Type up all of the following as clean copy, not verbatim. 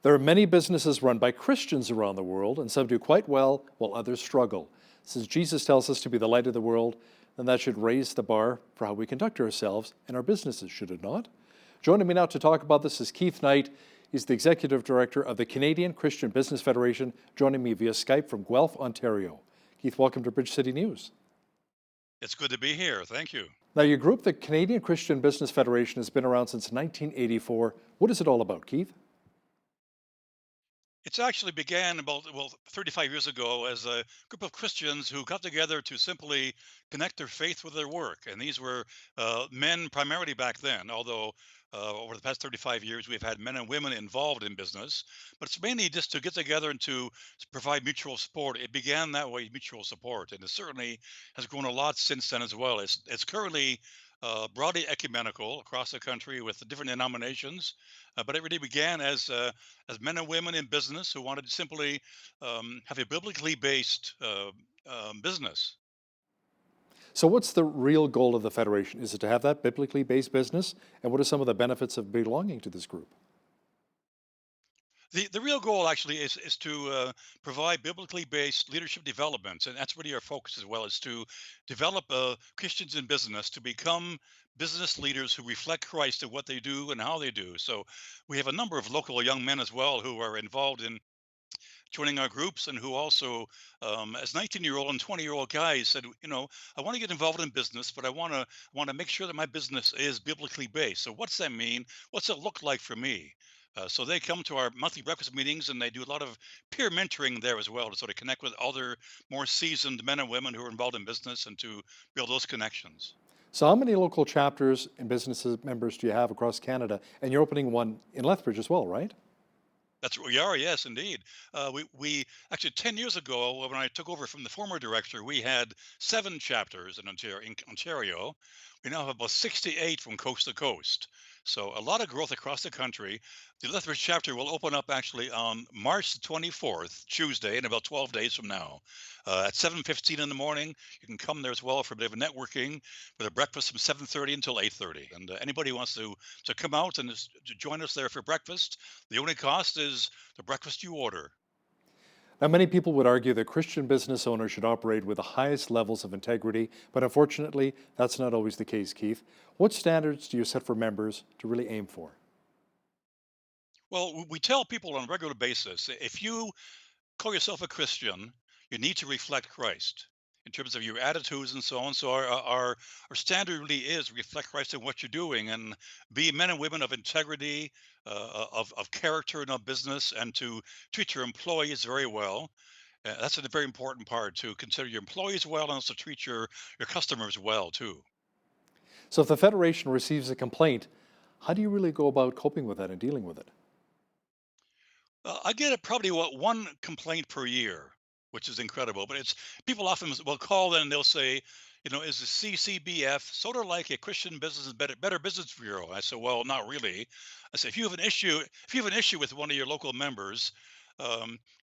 There are many businesses run by Christians around the world, and some do quite well while others struggle. Since Jesus tells us to be the light of the world, then that should raise the bar for how we conduct ourselves and our businesses, should it not? Joining me now to talk about this is Keith Knight. He's the Executive Director of the Canadian Christian Business Federation, joining me via Skype from Guelph, Ontario. Keith, welcome to Bridge City News. It's good to be here. Thank you. Now, your group, the Canadian Christian Business Federation, has been around since 1984. What is it all about, Keith? It's actually began about 35 years ago as a group of Christians who got together to simply connect their faith with their work. And these were men primarily back then, although over the past 35 years we've had men and women involved in business. But it's mainly just to get together and to provide mutual support. It began that way, mutual support, and it certainly has grown a lot since then as well. It's currently broadly ecumenical across the country with the different denominations, but it really began as men and women in business who wanted to simply have a biblically based business. So, what's the real goal of the Federation? Is it to have that biblically based business? And what are some of the benefits of belonging to this group? The real goal actually is to provide biblically based leadership development, and that's really our focus as well, is to develop Christians in business to become business leaders who reflect Christ in what they do and how they do. So we have a number of local young men as well who are involved in joining our groups and who also, as 19-year-old and 20-year-old guys, said, I want to get involved in business, but I want to make sure that my business is biblically based. So what's that mean? What's it look like for me? So they come to our monthly breakfast meetings and they do a lot of peer mentoring there as well to sort of connect with other more seasoned men and women who are involved in business and to build those connections. So, how many local chapters and businesses members do you have across Canada? And you're opening one in Lethbridge as well, right? That's what we are. Yes, indeed. We actually 10 years ago, when I took over from the former director, we had 7 chapters in Ontario. We now have about 68 from coast to coast. So a lot of growth across the country. The Lethbridge chapter will open up actually on March the 24th, Tuesday, in about 12 days from now, at 7:15 in the morning. You can come there as well for a bit of networking with a breakfast from 7:30 until 8:30. And anybody who wants to come out and to join us there for breakfast, the only cost is the breakfast you order. Now, many people would argue that Christian business owners should operate with the highest levels of integrity, but unfortunately, that's not always the case, Keith. What standards do you set for members to really aim for? Well, we tell people on a regular basis, if you call yourself a Christian, you need to reflect Christ in terms of your attitudes and so on. So our standard really is reflect Christ in what you're doing and be men and women of integrity, of character in our business, and to treat your employees very well. That's a very important part, to consider your employees well and also treat your customers well too. So, if the Federation receives a complaint, how do you really go about coping with that and dealing with it? I get probably one complaint per year, which is incredible. But it's people often will call in and they'll say, is the CCBF sort of like a Christian business and better business bureau? I said, well, not really. I said, if you have an issue with one of your local members,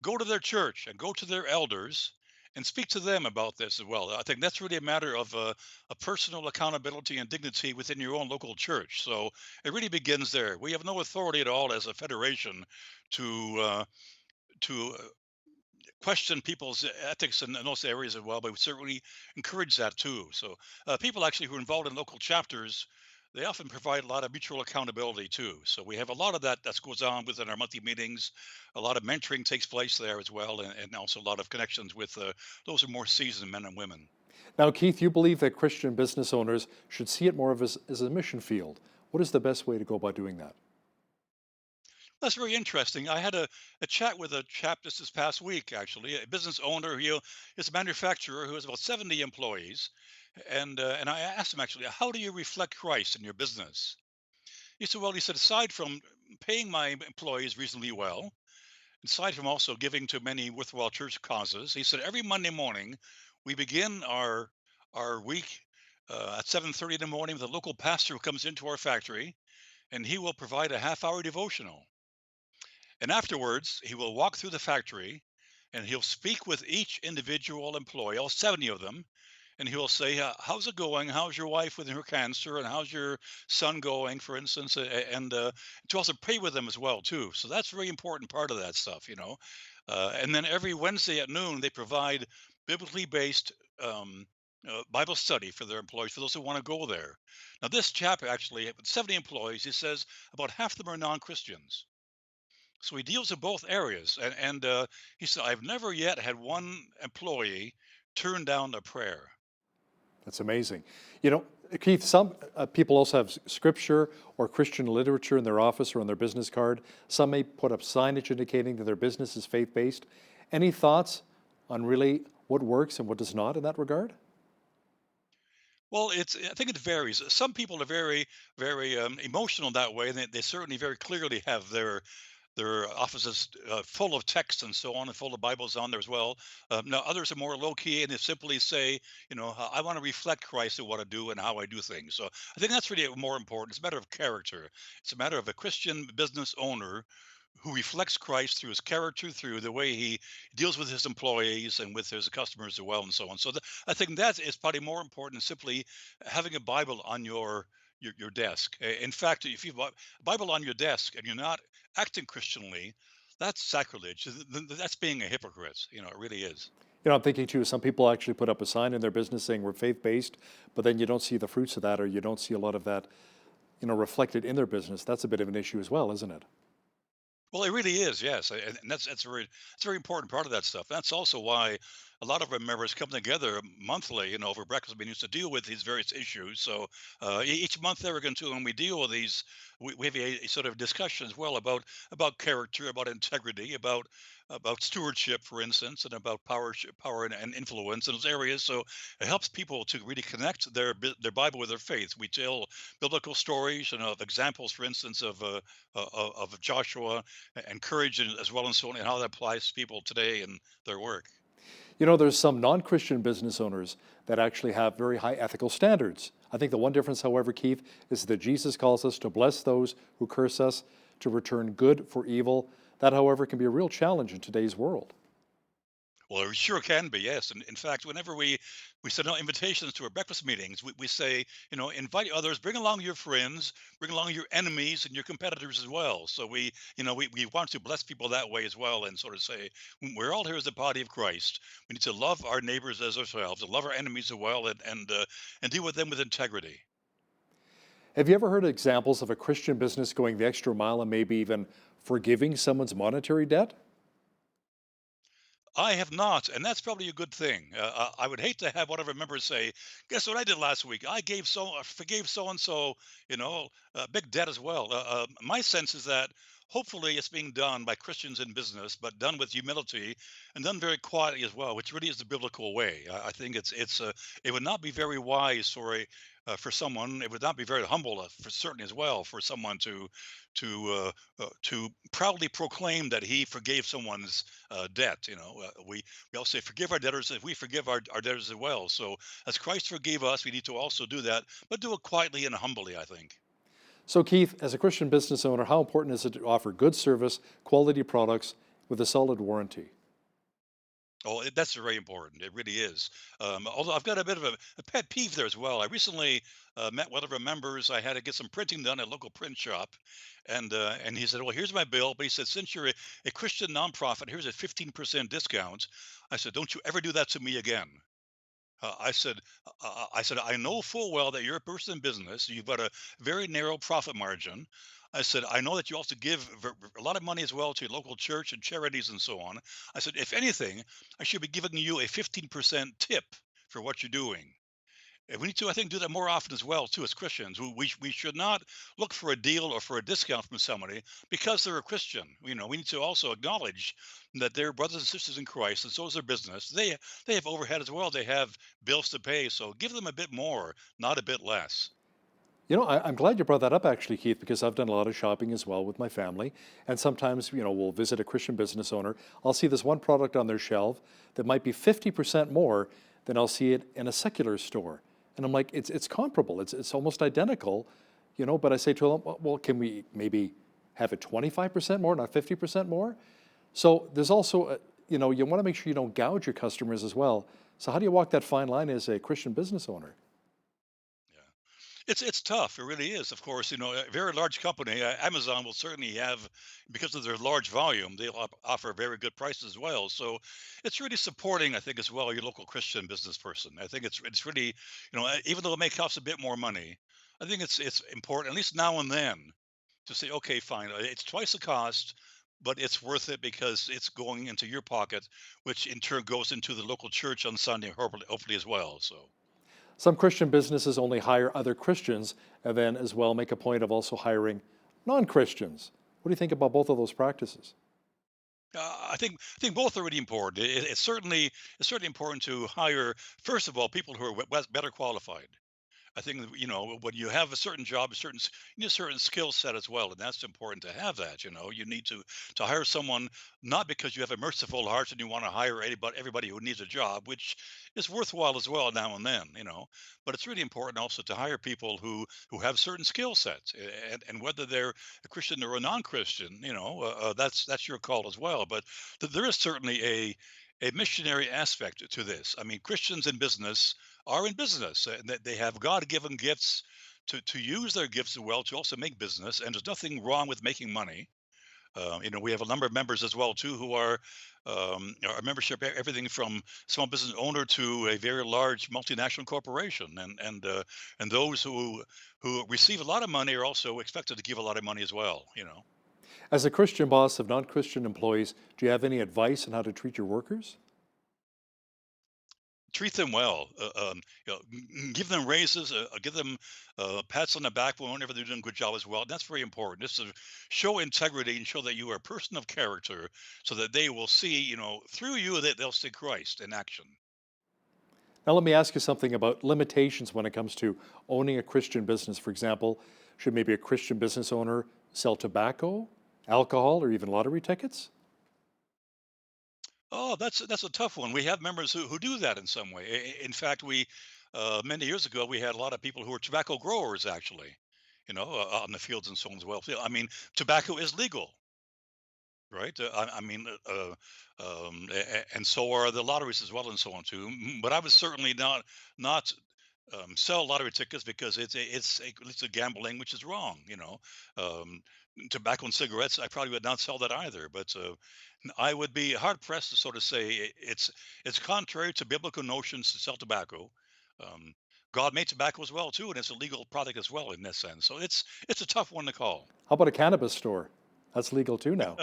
go to their church and go to their elders and speak to them about this as well. I think that's really a matter of a personal accountability and dignity within your own local church. So it really begins there. We have no authority at all as a federation to question people's ethics in those areas as well, but we certainly encourage that too. So people actually who are involved in local chapters, they often provide a lot of mutual accountability too. So we have a lot of that goes on within our monthly meetings. A lot of mentoring takes place there as well, and also a lot of connections with those who are more seasoned men and women. Now, Keith, you believe that Christian business owners should see it more of as a mission field. What is the best way to go about doing that? That's very interesting. I had a chat with a chap just this past week, actually, a business owner. He is a manufacturer who has about 70 employees. And I asked him actually, how do you reflect Christ in your business? He said, aside from paying my employees reasonably well, aside from also giving to many worthwhile church causes, he said, every Monday morning, we begin our week at 7:30 in the morning with a local pastor who comes into our factory, and he will provide a half-hour devotional. And afterwards, he will walk through the factory and he'll speak with each individual employee, all 70 of them, and he'll say, "How's it going? How's your wife with her cancer, and how's your son going?" For instance, and to also pray with them as well too. So that's a very important part of that stuff, you know. And then every Wednesday at noon, they provide biblically based Bible study for their employees, for those who want to go there. Now, this chap actually, with 70 employees, he says about half of them are non-Christians. So he deals in both areas, and he said, "I've never yet had one employee turn down a prayer." That's amazing. You know, Keith, some people also have scripture or Christian literature in their office or on their business card. Some may put up signage indicating that their business is faith based. Any thoughts on really what works and what does not in that regard? Well, I think it varies. Some people are very emotional that way, and they certainly very clearly have their offices full of text and so on, and full of Bibles on there as well. Now, others are more low key, and they simply say, I want to reflect Christ in what I do and how I do things. So I think that's really more important. It's a matter of character. It's a matter of a Christian business owner who reflects Christ through his character, through the way he deals with his employees and with his customers as well, and so on. So I think that is probably more important than simply having a Bible on your desk. In fact, if you've got a Bible on your desk and you're not acting Christianly, that's sacrilege. That's being a hypocrite. It really is. You know, I'm thinking too, some people actually put up a sign in their business saying we're faith based, but then you don't see the fruits of that or you don't see a lot of that, reflected in their business. That's a bit of an issue as well, isn't it? Well, it really is, yes, and that's a very important part of that stuff. That's also why a lot of our members come together monthly, over breakfast meetings to deal with these various issues. So each month they're going to, when we deal with these, we have a sort of discussion as well about character, about integrity, about stewardship, for instance, and about power and influence in those areas. So it helps people to really connect their Bible with their faith. We tell biblical stories and of examples, for instance, of Joshua and courage as well and so on, and how that applies to people today and their work. You know, there's some non Christian business owners that actually have very high ethical standards. I think the one difference, however, Keith, is that Jesus calls us to bless those who curse us, to return good for evil. That, however, can be a real challenge in today's world. Well, it sure can be, yes. And in fact, whenever we send out invitations to our breakfast meetings, we say, invite others, bring along your friends, bring along your enemies and your competitors as well. So we want to bless people that way as well, and sort of say, we're all here as the body of Christ. We need to love our neighbors as ourselves, and love our enemies as well, and deal with them with integrity. Have you ever heard examples of a Christian business going the extra mile and maybe even forgiving someone's monetary debt? I have not, and that's probably a good thing. I would hate to have one of our members say, "Guess what I did last week? Forgave so and so, big debt as well." My sense is that hopefully it's being done by Christians in business, but done with humility and done very quietly as well, which really is the biblical way. I think it would not be very wise for someone. It would not be very humble, for certainly as well, for someone to proudly proclaim that he forgave someone's debt. We all say, "Forgive our debtors, if we forgive our debtors as well." So, as Christ forgave us, we need to also do that, but do it quietly and humbly, I think. So, Keith, as a Christian business owner, how important is it to offer good service, quality products with a solid warranty? Oh, that's very important. It really is. Although I've got a bit of a pet peeve there as well. I recently met one of our members. I had to get some printing done at a local print shop, and he said, "Well, here's my bill." But he said, "Since you're a Christian nonprofit, here's a 15% discount." I said, "Don't you ever do that to me again." I said, I know full well that you're a person in business. You've got a very narrow profit margin. I said, I know that you also give a lot of money as well to your local church and charities and so on. I said, if anything, I should be giving you a 15% tip for what you're doing. And we need to, I think, do that more often as well, too, as Christians. We should not look for a deal or for a discount from somebody because they're a Christian. We need to also acknowledge that they're brothers and sisters in Christ, and so is their business. They have overhead as well. They have bills to pay, so give them a bit more, not a bit less. You know, I'm glad you brought that up actually, Keith, because I've done a lot of shopping as well with my family. And sometimes, we'll visit a Christian business owner. I'll see this one product on their shelf that might be 50% more than I'll see it in a secular store. And I'm like, it's comparable. It's almost identical, but I say to them, well, can we maybe have it 25% more, not 50% more? So there's also, you want to make sure you don't gouge your customers as well. So, how do you walk that fine line as a Christian business owner? Yeah. It's tough. It really is. Of course, a very large company, Amazon will certainly have, because of their large volume, they'll offer very good prices as well. So it's really supporting, I think, as well, your local Christian business person. I think it's really, even though it may cost a bit more money, I think it's important, at least now and then, to say, okay, fine, it's twice the cost, but it's worth it because it's going into your pocket, which in turn goes into the local church on Sunday, hopefully as well. So. Some Christian businesses only hire other Christians and then, as well, make a point of also hiring non Christians. What do you think about both of those practices? I think both are really important. It's certainly important to hire, first of all, people who are better qualified. I think that, when you have a certain job, you need a certain skill set as well, and that's important to have that. You need to hire someone, not because you have a merciful heart and you want to hire everybody who needs a job, which is worthwhile as well now and then. But it's really important also to hire people who have certain skill sets, and whether they're a Christian or a non-Christian, that's your call as well. But there is certainly a missionary aspect to this. I mean, Christians in business are in business, and that they have God-given gifts to use their gifts well to also make business. And there's nothing wrong with making money. We have a number of members as well too who are our membership, everything from small business owner to a very large multinational corporation, and those who receive a lot of money are also expected to give a lot of money as well. As a Christian boss of non Christian employees, do you have any advice on how to treat your workers? Treat them well. Give them raises. Give them pats on the back whenever they're doing a good job as well. That's very important. Just to show integrity and show that you are a person of character, so that they will see, through you, that they'll see Christ in action. Now, let me ask you something about limitations when it comes to owning a Christian business. For example, should maybe a Christian business owner sell tobacco, alcohol, or even lottery tickets? Oh, that's a tough one. We have members who do that in some way. In fact, we many years ago we had a lot of people who were tobacco growers actually, on the fields and so on as well. So, I mean, tobacco is legal. Right. I mean, and so are the lotteries as well, and so on too. But I would certainly not sell lottery tickets because it's a gambling, which is wrong. Um, Tobacco and cigarettes, I probably would not sell that either. But I would be hard pressed to sort of say it's contrary to biblical notions to sell tobacco. Um, God made tobacco as well too, and it's a legal product as well in that sense. So it's a tough one to call. How about a cannabis store? That's legal too now.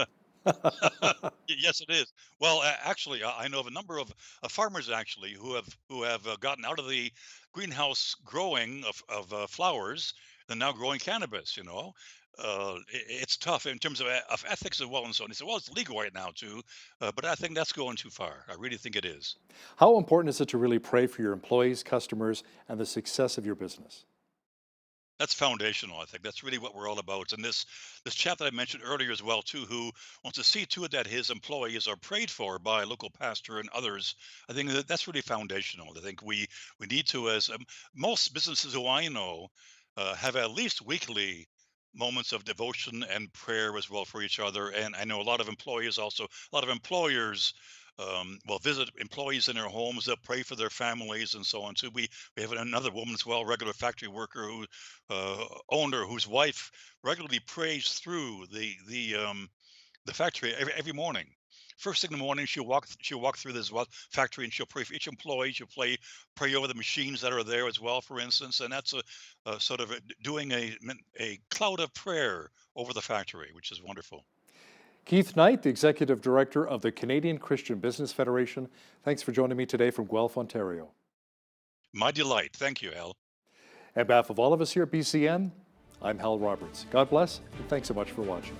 Yes, it is. Well, actually, I know of a number of farmers actually who have gotten out of the greenhouse growing of flowers and now growing cannabis. It's tough in terms of ethics as well and so on. He said, "Well, it's legal right now too," but I think that's going too far. I really think it is. How important is it to really pray for your employees, customers, and the success of your business? That's foundational. I think that's really what we're all about. And this chap that I mentioned earlier as well too, who wants to see to it that his employees are prayed for by a local pastor and others. I think that's really foundational. I think we need to, as most businesses who I know, have at least weekly moments of devotion and prayer as well for each other. And I know a lot of employees also, a lot of employers. Will visit employees in their homes. They'll pray for their families and so on too. We have another woman as well, regular factory worker who owner whose wife regularly prays through the factory every morning. First thing in the morning, she'll walk through this factory and she'll pray for each employee. She'll pray over the machines that are there as well, for instance, and that's a sort of doing a cloud of prayer over the factory, which is wonderful. Keith Knight, the Executive Director of the Canadian Christian Business Federation, thanks for joining me today from Guelph, Ontario. My delight. Thank you, Al. On behalf of all of us here at BCN, I'm Hal Roberts. God bless, and thanks so much for watching.